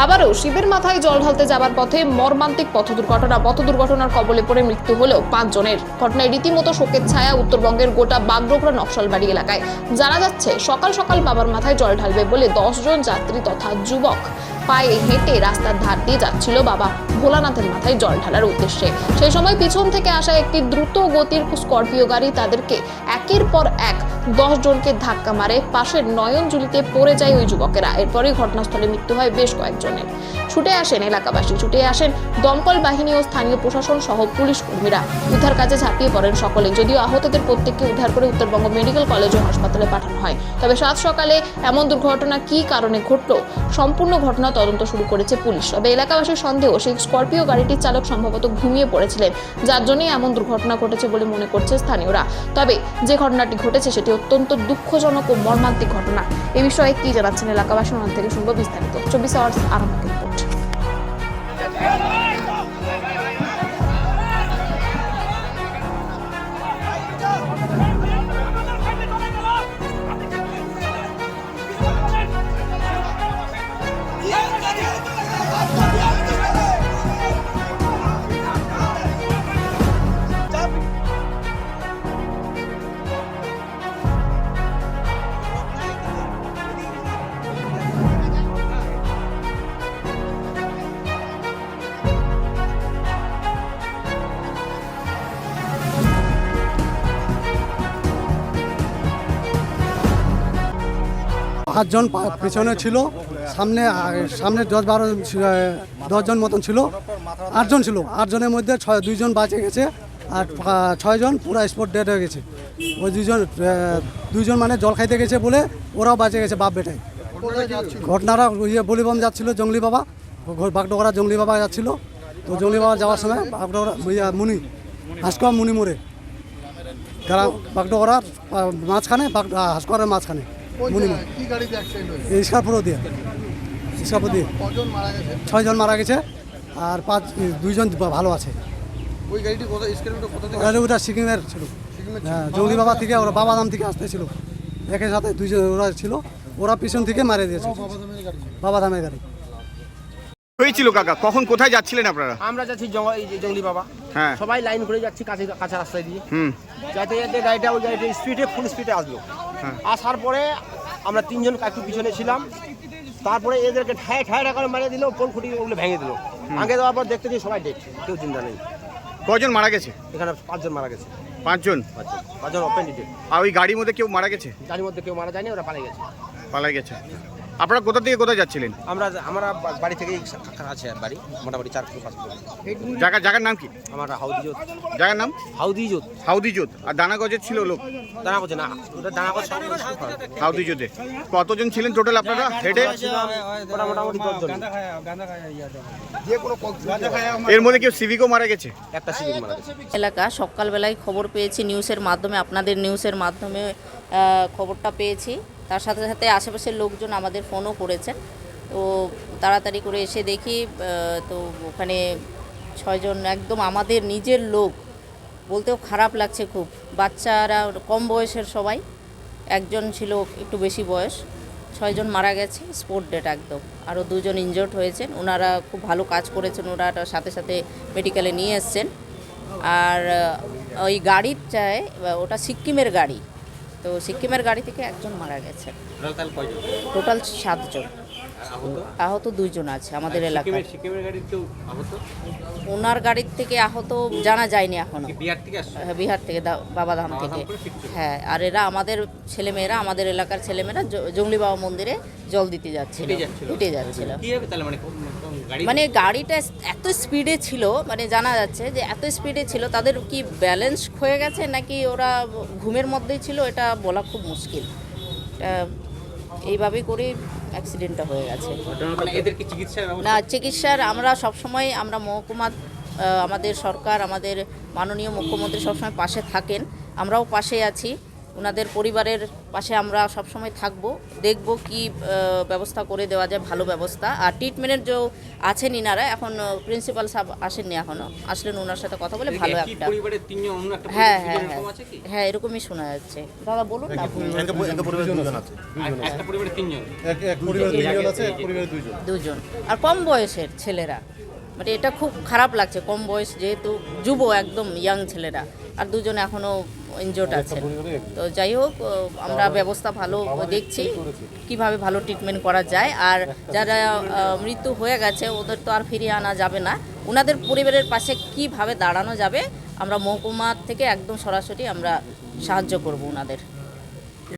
আবারও শিবের মাথায় জল ঢালতে যাবার পথে মর্মান্তিক পথ দুর্ঘটনার কবলে পড়ে মৃত্যু হলেও 5 জনের। ঘটনায় রীতিমতো শোকের ছায়া উত্তরবঙ্গের গোটা বাগডোগরা নকশালবাড়ি এলাকায়। জানা যাচ্ছে সকাল সকাল বাবার মাথায় জল ঢালবে বলে 10 জন যাত্রী তথা যুবক পায়ে হেঁটে রাস্তার ধার দিয়ে যাচ্ছিল বাবা ভোলানাথের মাথায় জল ঢালার উদ্দেশ্যে। সেই সময় পিছন থেকে আসা একটি দ্রুত গতির স্করপিও গাড়ি তাদেরকে একের পর এক 10 জনকে ধাক্কা মারে। পাশের নয়নজুলিতে পড়ে যায় ওই যুবকেরা। এরপরই ঘটনাস্থলে মৃত্যু হয় বেশ কয়েকজনের। ছুটে আসেন এলাকাবাসী, ছুটে আসেন দমকল বাহিনী ও স্থানীয় প্রশাসন সহ পুলিশ কর্মীরা। উদ্ধার কাজে ঝাঁপিয়ে পড়েন সকলে। যদিও আহতদের প্রত্যেককে উদ্ধার করে উত্তরবঙ্গ মেডিকেল কলেজ ও হাসপাতালে পাঠানো হয়। তবে সাত সকালে এমন দুর্ঘটনা কী কারণে ঘটলো সম্পূর্ণ ঘটনা তদন্ত শুরু করেছে পুলিশ। তবে এলাকাবাসীর সন্দেহ সেই স্করপিও গাড়িটির চালক সম্ভবত ঘুমিয়ে পড়েছিলেন, যার জন্যই এমন দুর্ঘটনা ঘটেছে বলে মনে করছে স্থানীয়রা। তবে যে ঘটনাটি ঘটেছে সেটি অত্যন্ত দুঃখজনক ও মর্মান্তিক ঘটনা। এ বিষয়ে কি জানাচ্ছেন এলাকাবাসী, ওনার থেকে শুনবো বিস্তারিত। 24 আওয়ার্স আরম্ভ রিপোর্ট। পাঁচজন পেছনে ছিল, সামনে 10 জন মতন ছিল, 8 জন ছিল। 8 জনের মধ্যে 2 জন বাঁচে গেছে আর 6 জন পুরো স্পট ডেড হয়ে গেছে। ওই 2 জন মানে জল খাইতে গেছে বলে ওরাও বাঁচে গেছে বাপ বেটায়। ঘটনাটা বলিবম যাচ্ছিল জঙ্গলি বাবা, বাগডোগরা জঙ্গলি বাবা যাচ্ছিল। তো জঙ্গলি বাবা যাওয়ার সময় বাগডোগরা মুনি হাসকোয়া মুনি মোড়ে বাগডোগরার মাঝখানে হাসকোয়ারের মাঝখানে স্করপিও দিয়ে 6 জন মারা গেছে আর 2 জন ভালো আছে। ওই গাড়িটি ওটা সিকিমের ছিল, হ্যাঁ জঙ্গলি বাবা থেকে ওরা বাবাধাম থেকে আসতেছিল। একের সাথে 2 জন ওরা ছিল, ওরা পিছন থেকে মারে দিয়েছে বাবাধামের গাড়ি। হয়েছিল কাকা, কখন কোথায় যাচ্ছিলেন আপনারা? আমরা যাচ্ছি জঙ্গলি বাবা, হ্যাঁ সবাই লাইন করে যাচ্ছি কাঁচা রাস্তায় দিয়ে। যাতে যাতে গাড়িটা ওই গাড়িটা ফুল স্পিডে আসলো। আসার পরে আমরা 3 জন একটু পিছনে ছিলাম। তারপরে এদেরকে ঠায় করে মারিয়ে দিল, পোল খুঁটি ওগুলো ভেঙে দিল। ভেঙে দেওয়ার পর দেখতেছি সবাই ডেট, কেউ চিন্তা নেই। কজন মারা গেছে? এখানে 5 জন মারা গেছে। 5 জন? 5 জন ওপেন ডেট। আর ওই গাড়ির মধ্যে কেউ মারা গেছে? গাড়ির মধ্যে কেউ মারা যায়নি, ওরা পালাই গেছে। আপনারা কোথা থেকে কোথায় যাচ্ছিলেন? আমরা বাড়ি থেকেই আছে বাড়ি, মোটামুটি 4-5 কিলোমিটার। জায়গার নাম কি? আমার হাউদিজোত। জায়গার নাম হাউদিজোত। আর দানাগজের ছিল লোক? দানাগজ না, ওটা দানাগজ হাউদিজোতে কতজন ছিলেন টোটাল আপনারা হেডে? মোটামুটি 10 জন। এর মধ্যে কেউ সিভিকও মারা গেছে? একটা সিভিক মারা গেছে। এলাকা সকালবেলায় খবর পেয়েছি নিউজের মাধ্যমে, আপনাদের নিউজের মাধ্যমে খবরটা পেয়েছি। তার সাথে সাথে আশেপাশের লোকজন আমাদের ফোনও করেছেন। তো তাড়াতাড়ি করে এসে দেখি তো ওখানে 6 জন একদম আমাদের নিজের লোক, বলতেও খারাপ লাগছে খুব। বাচ্চারা কম বয়সের সবাই, একজন ছিল একটু বেশি বয়স। 6 জন মারা গেছে স্পট ডেট একদম। আরও 2 জন ইনজোর্ড হয়েছেন। ওনারা খুব ভালো কাজ করেছেন, ওনারা সাথে সাথে মেডিকেলে নিয়ে এসছেন। আর ওই গাড়িটায় ওটা সিক্কিমের গাড়ি, তো সিক্কিমের গাড়ি থেকে 1 জন মারা গেছে। টোটাল 7 জন। আহত 2 জন আছে আমাদের এলাকায়। ওনার গাড়ির থেকে আহত জানা যায়নি এখনো। বিহার থেকে বাবাধাম থেকে। হ্যাঁ, আর এরা আমাদের ছেলেমেয়েরা, আমাদের এলাকার ছেলেমেয়েরা জঙ্গলি বাবা মন্দিরে জল দিতে যাচ্ছিল, হেঁটে যাচ্ছিল। মানে গাড়িটা এত স্পিডে ছিল, মানে জানা যাচ্ছে যে এত স্পিডে ছিল, তাদের কি ব্যালেন্স ক্ষয়ে গেছে নাকি ওরা ঘুমের মধ্যেই ছিল, এটা বলা খুব মুশকিল। এইভাবেই করে অ্যাক্সিডেন্টটা হয়ে গেছে। না, চিকিৎসার আমরা সবসময় মহকুমা, আমাদের সরকার, আমাদের মাননীয় মুখ্যমন্ত্রী সবসময় পাশে থাকেন, আমরাও পাশে আছি। ওনাদের পরিবারের পাশে আমরা সবসময় থাকবো, দেখব কি ব্যবস্থা করে দেওয়া যায়, ভালো ব্যবস্থা। আর ট্রিটমেন্টের যে আছেন ইনারা, এখন প্রিন্সিপাল সাহেব আসেননি এখনও, আসলেন ওনার সাথে কথা বলে ভালো একটা। হ্যাঁ হ্যাঁ হ্যাঁ হ্যাঁ, এরকমই শোনা যাচ্ছে। দাদা বলুন না আপনি। দুজন, আর কম বয়সের ছেলেরা, মানে এটা খুব খারাপ লাগছে। কম বয়স, যেহেতু যুব, একদম ইয়াং ছেলেরা, আর দুজন এখনও ইনজোর্ড আছেন। তো যাই হোক, আমরা ব্যবস্থা ভালো দেখছি কিভাবে ভালো ট্রিটমেন্ট করা যায়। আর যারা মৃত্যু হয়ে গেছে ওদের তো আর ফিরিয়ে আনা যাবে না, ওনাদের পরিবারের পাশে কিভাবে দাঁড়ানো যাবে আমরা মহকুমা থেকে একদম সরাসরি আমরা সাহায্য করব ওনাদের।